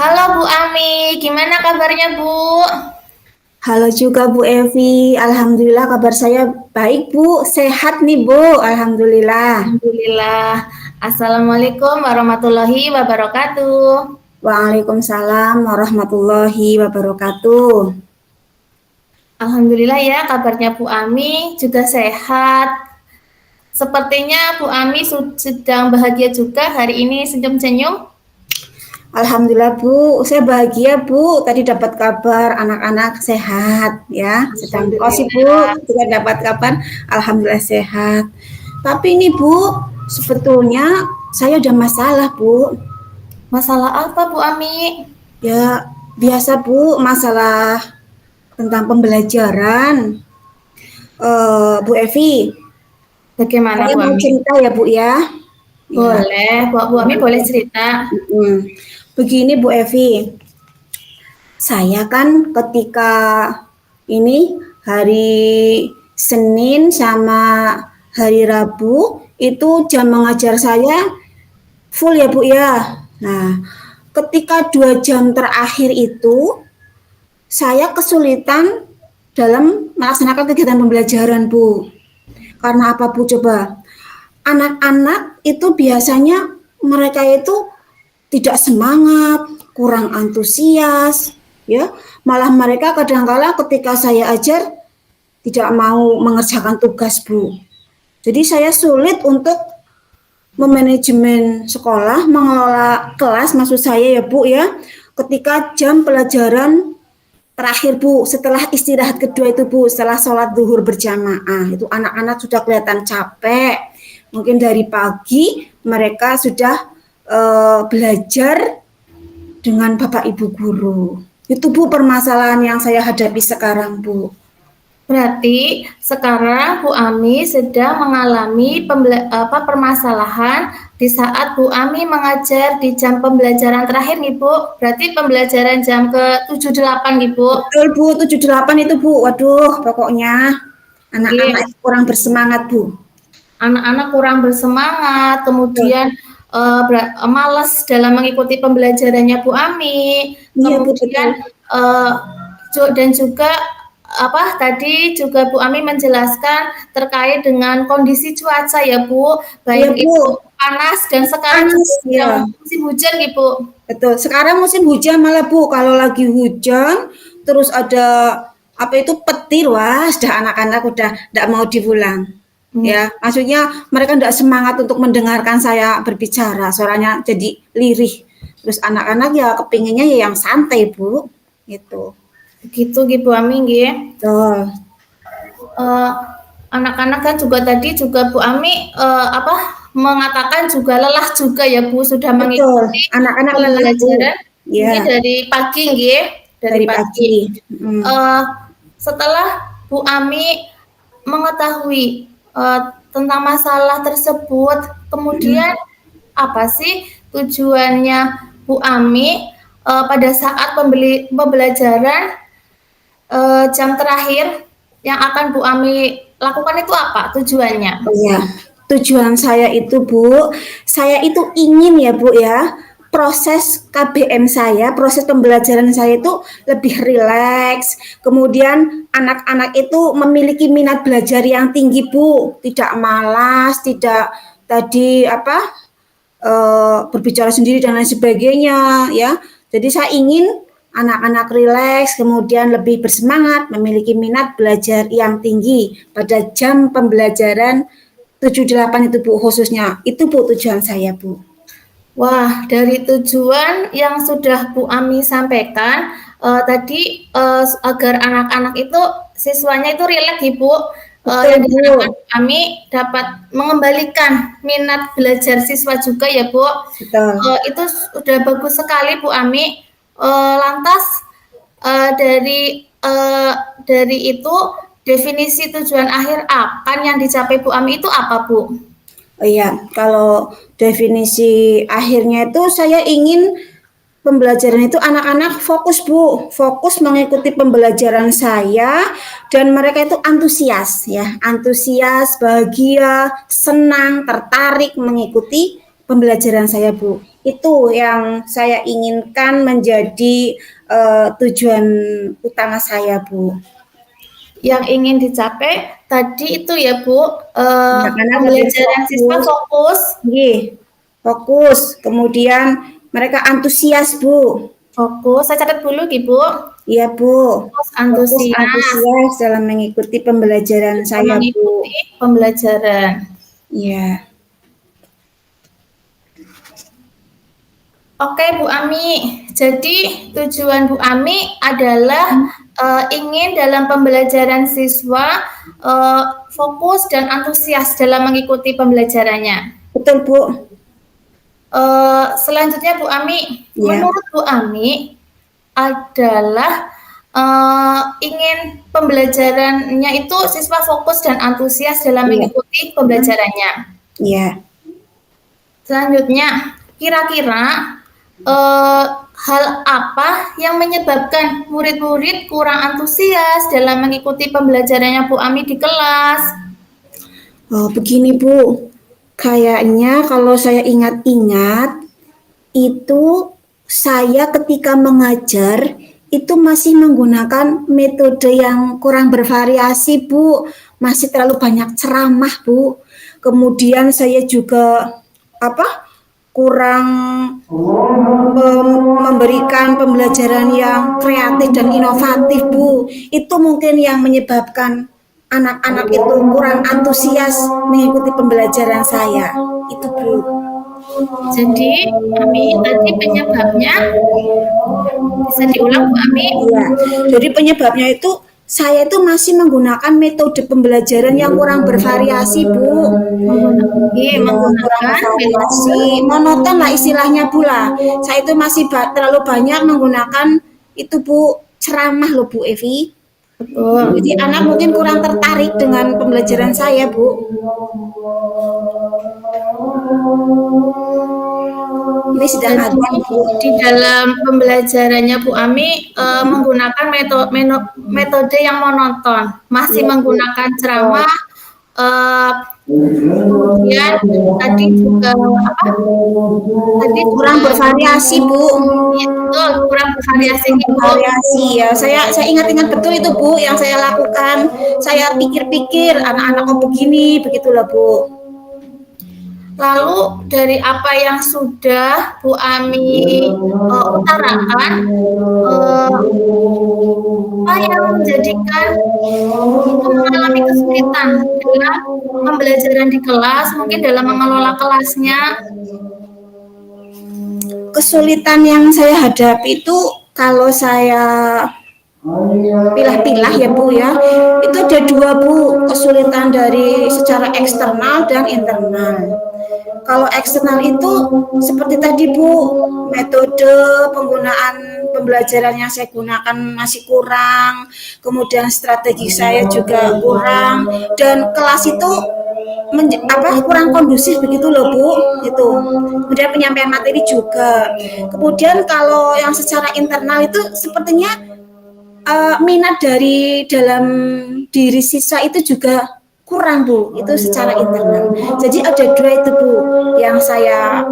Halo Bu Ami, gimana kabarnya Bu? Halo juga Bu Evi, Alhamdulillah kabar saya baik Bu, sehat nih Bu, Alhamdulillah. Alhamdulillah. Assalamualaikum warahmatullahi wabarakatuh. Waalaikumsalam warahmatullahi wabarakatuh. Alhamdulillah ya kabarnya Bu Ami juga sehat. Sepertinya Bu Ami sedang bahagia juga hari ini senyum-senyum. Alhamdulillah Bu, saya bahagia Bu, tadi dapat kabar anak-anak sehat ya, sedang kos Bu, Alhamdulillah. juga dapat kabar Alhamdulillah sehat. Tapi ini Bu, sebetulnya saya ada masalah Bu, Masalah apa Bu Ami? ya biasa Bu, masalah tentang pembelajaran. Bu Evi, Bagaimana saya Bu mau Ami? cerita ya Bu ya. Ya. Boleh, Bu Ami boleh cerita. Begini Bu Evi, saya kan ketika ini hari Senin sama hari Rabu itu jam mengajar saya full ya Bu ya. Nah, ketika 2 jam terakhir itu saya kesulitan dalam melaksanakan kegiatan pembelajaran Bu. Karena apa Bu coba? Anak-anak itu biasanya mereka itu tidak semangat, kurang antusias, ya. Malah mereka kadang-kala ketika saya ajar tidak mau mengerjakan tugas, Bu. Jadi saya sulit untuk memanajemen sekolah, mengelola kelas maksud saya ya, Bu ya. Ketika jam pelajaran terakhir Bu, setelah istirahat kedua itu Bu, setelah sholat zuhur berjamaah, itu anak-anak sudah kelihatan capek. Mungkin dari pagi mereka sudah belajar dengan Bapak Ibu guru. Itu Bu permasalahan yang saya hadapi sekarang Bu. Berarti sekarang Bu Ami sedang mengalami permasalahan di saat Bu Ami mengajar di jam pembelajaran terakhir nih Bu. Berarti pembelajaran jam ke-7-8 nih Bu. Betul Bu, 78 itu Bu. Waduh, pokoknya Oke. anak-anak kurang bersemangat Bu. Anak-anak kurang bersemangat, kemudian malas dalam mengikuti pembelajarannya Bu Ami, Iya Bu, betul. kemudian dan juga apa tadi juga Bu Ami menjelaskan terkait dengan kondisi cuaca ya Bu, Iya baik Bu, itu panas dan sekarang juga panas ya. sedang musim hujan nih Bu. Betul. Sekarang musim hujan malah Bu, kalau lagi hujan terus ada apa itu petir, wah, sudah anak-anak udah tidak mau diulang. Ya, maksudnya mereka tidak semangat untuk mendengarkan saya berbicara, suaranya jadi lirih. Terus anak-anak ya kepinginnya ya yang santai Bu, gitu. Begitu gitu Bu Ami nggih. Betul. Eh, anak-anak kan juga tadi juga Bu Ami mengatakan juga lelah juga ya Bu sudah Betul, mengikuti anak-anak lelah Bu. pembelajaran ini Ya, dari pagi nggih, dari dari pagi. pagi. Hmm. Eh, setelah Bu Ami mengetahui tentang masalah tersebut, kemudian apa sih tujuannya Bu Ami pada saat pembelajaran jam terakhir yang akan Bu Ami lakukan itu apa tujuannya? Oh ya, tujuan saya itu Bu, saya itu ingin ya Bu ya, proses KBM saya, proses pembelajaran saya itu lebih rileks. Kemudian anak-anak itu memiliki minat belajar yang tinggi Bu, tidak malas, tidak tadi berbicara sendiri dan lain sebagainya ya. Jadi saya ingin anak-anak rileks, kemudian lebih bersemangat, memiliki minat belajar yang tinggi pada jam pembelajaran 78 itu Bu khususnya. Itu Bu tujuan saya Bu. Wah, dari tujuan yang sudah Bu Ami sampaikan tadi agar anak-anak itu siswanya itu rileks Ibu, yang Betul diharapkan Bu. Bu Ami dapat mengembalikan minat belajar siswa juga ya Bu. Betul. Itu sudah bagus sekali Bu Ami. Lantas dari itu definisi tujuan akhir akan yang dicapai Bu Ami itu apa Bu? Oh iya, kalau definisi akhirnya itu saya ingin pembelajaran itu anak-anak fokus Bu, fokus mengikuti pembelajaran saya dan mereka itu antusias ya, antusias, bahagia, senang, tertarik mengikuti pembelajaran saya, Bu. Itu yang saya inginkan menjadi tujuan utama saya, Bu. Yang ingin dicapai tadi itu ya Bu, Anak-anak lebih pembelajaran siswa fokus. fokus. Fokus. Kemudian mereka antusias, Bu. Fokus, saya catat dulu Bu. Iya, Bu. Fokus, Fokus antusias antusias dalam mengikuti pembelajaran saya, Bu. mengikuti pembelajaran. Iya. Oke Bu Ami, jadi tujuan Bu Ami adalah ingin dalam pembelajaran siswa fokus dan antusias dalam mengikuti pembelajarannya. Betul, Bu. Selanjutnya Bu Ami, Ya. menurut Bu Ami adalah ingin pembelajarannya itu siswa fokus dan antusias dalam mengikuti pembelajarannya. Iya. Selanjutnya, kira-kira hal apa yang menyebabkan murid-murid kurang antusias dalam mengikuti pembelajarannya Bu Ami di kelas? Oh, begini, Bu. Kayaknya kalau saya ingat-ingat, itu saya ketika mengajar itu masih menggunakan metode yang kurang bervariasi, Bu. Masih terlalu banyak ceramah, Bu. Kemudian saya juga kurang memberikan pembelajaran yang kreatif dan inovatif, Bu. Itu mungkin yang menyebabkan anak-anak itu kurang antusias mengikuti pembelajaran saya. Itu, Bu. Jadi, Ami, tadi penyebabnya bisa diulang Bu Ami? Iya. Jadi penyebabnya itu saya itu masih menggunakan metode pembelajaran yang kurang bervariasi, Bu. Menggunakan Bervariasi, monoton lah istilahnya, Bu lah. Saya itu masih terlalu banyak menggunakan itu, Bu, ceramah loh, Bu Evi. Betul. Jadi anak mungkin kurang tertarik dengan pembelajaran saya, Bu. Ini sedang ada, Bu. Di dalam pembelajarannya Bu Ami menggunakan metode yang monoton, masih menggunakan ceramah, kemudian tadi juga Tadi kurang bervariasi, Bu. Itu kurang bervariasi, Bu. Variasi ya. Saya ingat-ingat betul itu, Bu, yang saya lakukan. Saya pikir-pikir anak-anak kok begini, begitulah, Bu. Lalu dari apa yang sudah Bu Ami utarakan, apa yang menjadikan itu mengalami kesulitan dalam pembelajaran di kelas, mungkin dalam mengelola kelasnya? Kesulitan yang saya hadapi itu kalau saya pilah-pilah ya, Bu ya, itu ada dua, Bu, kesulitan dari secara eksternal dan internal. Kalau eksternal itu seperti tadi, Bu, metode penggunaan pembelajaran yang saya gunakan masih kurang, kemudian strategi saya juga kurang, dan kelas itu kurang kondusif begitu loh, Bu. Itu. Kemudian penyampaian materi juga. Kemudian kalau yang secara internal itu sepertinya minat dari dalam diri siswa itu juga kurang, Bu. Itu secara internal. Jadi ada dua itu, Bu, yang saya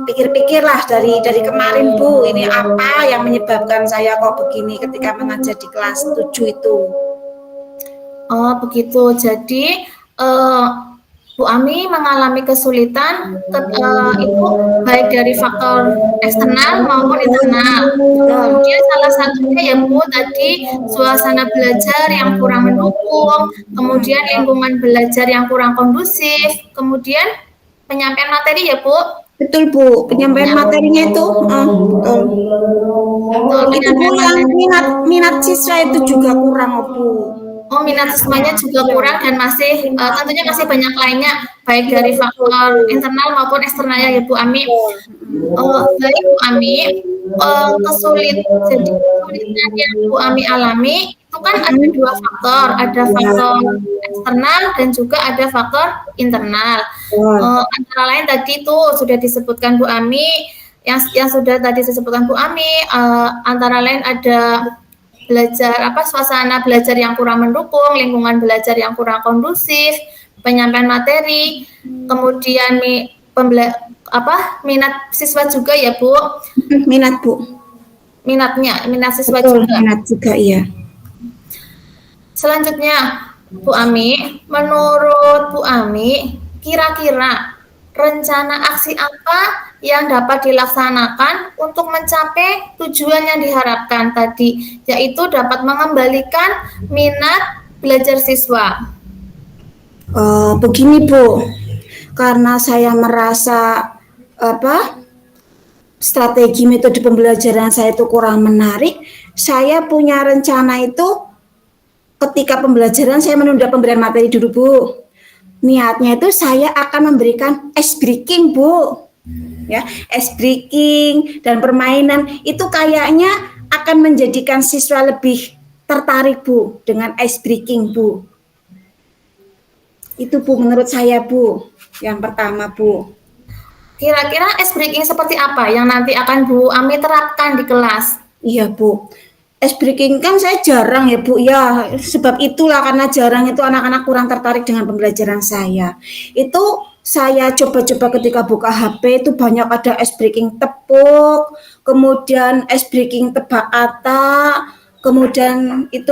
pikir-pikir lah dari kemarin, Bu. Ini apa yang menyebabkan saya kok begini ketika mengajar di kelas 7 itu. Oh, begitu. Jadi Bu Ami mengalami kesulitan itu baik dari faktor eksternal maupun internal. Kemudian salah satunya ya Bu tadi suasana belajar yang kurang mendukung, kemudian lingkungan belajar yang kurang kondusif, kemudian penyampaian materi ya Bu. Betul, Bu, penyampaian materinya itu betul. Itu, Bu, yang minat siswa itu juga kurang, Bu. Oh, minat siswanya juga kurang dan masih tentunya masih banyak lainnya baik dari faktor internal maupun eksternalnya ya Bu Ami. Baik Bu Ami, kesulitan yang Bu Ami alami itu kan ada dua faktor, ada faktor eksternal dan juga ada faktor internal. Antara lain tadi itu sudah disebutkan Bu Ami, yang sudah tadi disebutkan Bu Ami, antara lain ada suasana belajar yang kurang mendukung, lingkungan belajar yang kurang kondusif, penyampaian materi, kemudian minat siswa juga ya Bu, Minat Bu. minat siswa Betul, juga. minat juga iya. Selanjutnya, Bu Ami, menurut Bu Ami, kira-kira rencana aksi apa yang dapat dilaksanakan untuk mencapai tujuan yang diharapkan tadi, yaitu dapat mengembalikan minat belajar siswa? Begini Bu, karena saya merasa apa strategi metode pembelajaran saya itu kurang menarik, saya punya rencana itu ketika pembelajaran saya menunda pemberian materi dulu Bu. Niatnya itu saya akan memberikan ice breaking Bu. Ya, ice breaking dan permainan itu kayaknya akan menjadikan siswa lebih tertarik Bu dengan ice breaking Bu. Itu Bu menurut saya Bu. Yang pertama Bu. Kira-kira ice breaking seperti apa yang nanti akan Bu Ami terapkan di kelas? Iya Bu. Ice breaking kan saya jarang ya Bu ya. Sebab itulah karena jarang itu anak-anak kurang tertarik dengan pembelajaran saya. Itu saya coba-coba ketika buka HP itu banyak ada ice breaking tepuk, kemudian ice breaking tebak kata, kemudian itu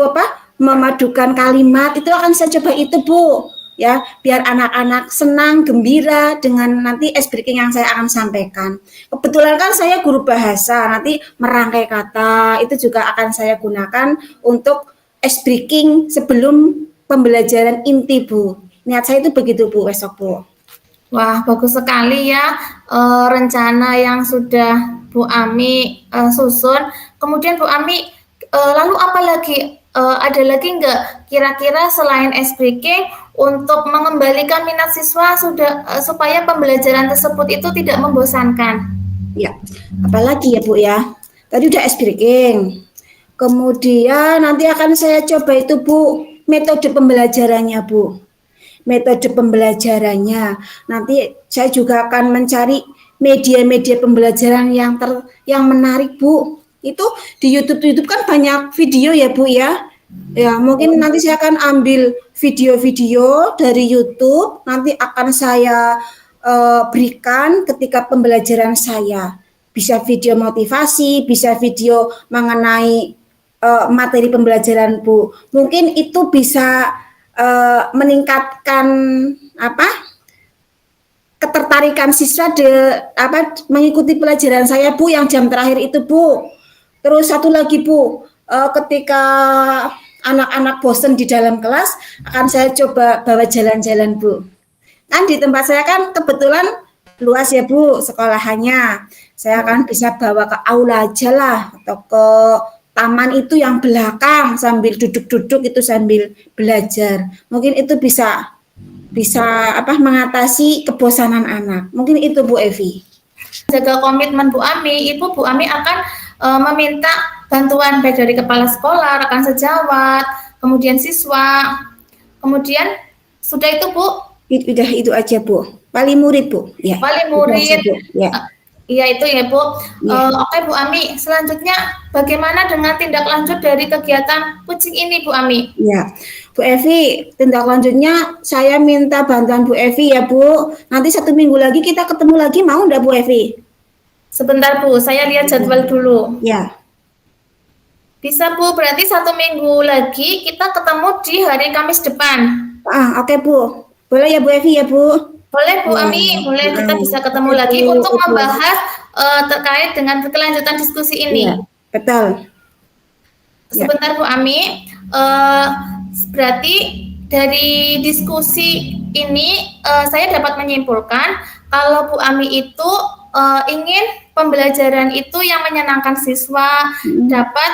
memadukan kalimat, itu akan saya coba itu Bu. Ya, biar anak-anak senang, gembira dengan nanti ice breaking yang saya akan sampaikan. Kebetulan kan saya guru bahasa, nanti merangkai kata itu juga akan saya gunakan untuk ice breaking sebelum pembelajaran inti Bu. Niat saya itu begitu Bu, besok Bu. Wah, bagus sekali ya rencana yang sudah Bu Ami susun. Kemudian Bu Ami, lalu apa lagi? Ada lagi nggak kira-kira selain ice breaking untuk mengembalikan minat siswa supaya pembelajaran tersebut itu tidak membosankan? Ya, apalagi ya Bu ya. Tadi udah ice breaking. Kemudian nanti akan saya coba itu Bu, metode pembelajarannya Bu. Metode pembelajarannya. Nanti saya juga akan mencari media-media pembelajaran yang menarik Bu. Itu di YouTube kan banyak video ya Bu ya. Ya, mungkin nanti saya akan ambil video-video dari YouTube, nanti akan saya berikan ketika pembelajaran saya. Bisa video motivasi, bisa video mengenai materi pembelajaran Bu. Mungkin itu bisa meningkatkan ketertarikan siswa mengikuti pelajaran saya Bu yang jam terakhir itu Bu. Terus satu lagi Bu, ketika anak-anak bosan di dalam kelas akan saya coba bawa jalan-jalan Bu. Kan di tempat saya kan kebetulan luas ya Bu sekolahannya. Saya akan bisa bawa ke aula aja lah atau ke taman itu yang belakang sambil duduk-duduk itu sambil belajar. Mungkin itu bisa mengatasi kebosanan anak. Mungkin itu Bu Evi. Jaga komitmen Bu Ami, Bu Ami akan meminta bantuan baik dari kepala sekolah, rekan sejawat, kemudian siswa, kemudian sudah itu Bu. Itu aja Bu. Wali murid Bu. Ya. Wali murid. Ya. Iya itu ya Bu. Ya. Oke Bu Ami, selanjutnya bagaimana dengan tindak lanjut dari kegiatan kucing ini Bu Ami? Ya, Bu Evi, tindak lanjutnya saya minta bantuan Bu Evi ya Bu. Nanti 1 minggu lagi kita ketemu lagi, mau enggak Bu Evi? Sebentar Bu, saya lihat jadwal dulu. Ya. Bisa Bu, berarti 1 minggu lagi kita ketemu di hari Kamis depan. Oke Bu. Boleh ya Bu Evi ya Bu? Boleh Bu Ami, boleh kita bisa ketemu lagi untuk membahas terkait dengan kelanjutan diskusi ini. Ya, betul. Sebentar Bu Ami, berarti dari diskusi ini saya dapat menyimpulkan kalau Bu Ami itu ingin pembelajaran itu yang menyenangkan siswa, dapat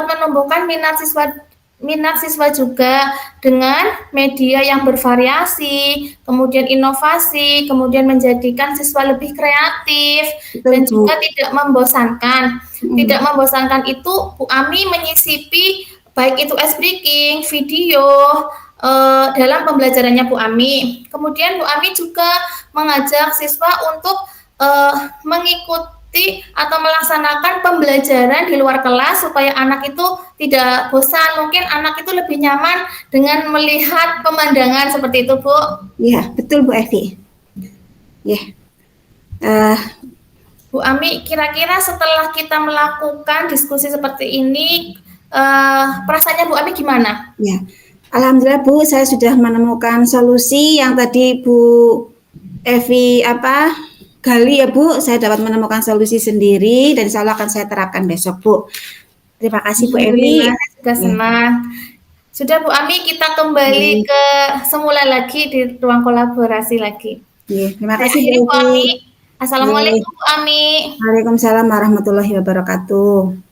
menumbuhkan minat siswa juga dengan media yang bervariasi, kemudian inovasi, kemudian menjadikan siswa lebih kreatif dan juga tidak membosankan. Tidak membosankan itu Bu Ami menyisipi baik itu ice breaking, video dalam pembelajarannya Bu Ami. Kemudian Bu Ami juga mengajak siswa untuk mengikuti atau melaksanakan pembelajaran di luar kelas supaya anak itu tidak bosan. Mungkin anak itu lebih nyaman dengan melihat pemandangan seperti itu Bu. Iya, betul Bu Evi. Ya. Eh, Bu Ami, kira-kira setelah kita melakukan diskusi seperti ini, perasaannya Bu Ami gimana? ya. Alhamdulillah Bu, saya sudah menemukan solusi yang tadi Bu Evi gali ya Bu. Saya dapat menemukan solusi sendiri dan insya Allah akan saya terapkan besok Bu. Terima kasih Bu Alhamdulillah, Evi. saya juga Ya. senang. Sudah Bu Ami, kita kembali Ya. ke semula lagi di ruang kolaborasi lagi. Ya. Terima Saya kasih Bu akhiri Bu Evi. Ami. Ya. Assalamualaikum Bu Ami. Waalaikumsalam warahmatullahi wabarakatuh.